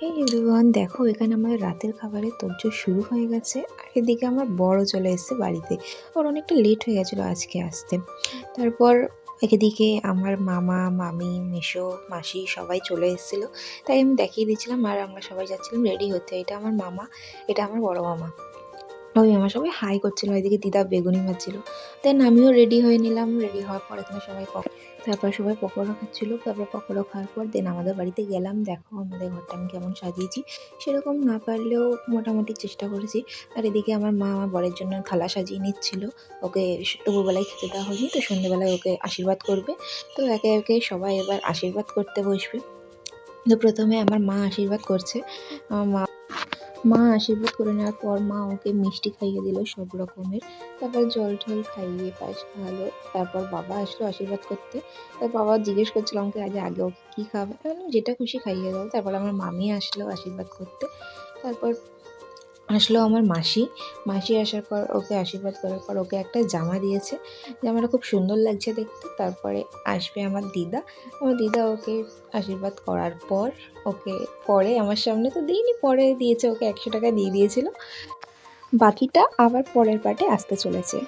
এই এভরিওয়ান, দেখো এখানে আমাদের রাতের খাবারের তোড়জোড় শুরু হয়ে গেছে। আর এদিকে আমার বড় চলে এসেছে বাড়িতে। ওর অনেকটা লেট হয়ে গেছিলো আজকে আসতে। তারপর এদিকে আমার মামা, মামি, মেসো, মাসি সবাই চলে এসেছিলো। তাই আমি দেখিয়ে দিচ্ছিলাম আর আমরা সবাই যাচ্ছিলাম রেডি হতে। এটা আমার মামা, এটা আমার বড় মামা। ওই আমার সবাই হাই করছিল, এদিকে দিদা বেগুনি ভাজছিল। দেন আমিও রেডি হয়ে নিলাম। রেডি হওয়ার পর এখানে তারপর সবাই পকোড়া খাচ্ছিলো। তারপর পকোড়া খাওয়ার পর দেন আমাদের বাড়িতে গেলাম। দেখো আমাদের ঘরটা আমি কেমন সাজিয়েছি, সেরকম না পারলেও মোটামুটি চেষ্টা করেছি। আর এদিকে আমার মা আমার বরের জন্য থালা সাজিয়ে নিচ্ছিল। ওকে দুপুরবেলায় খেতে দেওয়া হয়নি, তো সন্ধ্যেবেলায় ওকে আশীর্বাদ করবে। তো একে একে সবাই এবার আশীর্বাদ করতে বসবে। তো প্রথমে আমার মা আশীর্বাদ করছে। আমার মা আশীর্বাদ করে নেওয়ার পর মা ওকে মিষ্টি খাইয়ে দিল সব রকমের। তারপর জল টল খাইয়ে পায়েস খাওয়ালো। তারপর বাবা আসলো আশীর্বাদ করতে। তার বাবা জিজ্ঞেস করছিল আমাকে আগে ওকে কী খাবে, আমি বললাম যেটা খুশি খাইয়ে দাও। তারপর আমার মামি আসলো আশীর্বাদ করতে। তারপর আসলো আমার মাসি। মাসি আসার পর ওকে আশীর্বাদ করার পর ওকে একটা জামা দিয়েছে। জামাটা খুব সুন্দর লাগছে দেখতে। তারপরে আসবে আমার দিদা। আমার দিদা ওকে আশীর্বাদ করার পর ওকে পরে আমার সামনে তো দিইনি, পরে দিয়েছে, ওকে 100 টাকা দিয়ে দিয়েছিল। বাকিটা আবার পরের পার্টে আসতে চলেছে।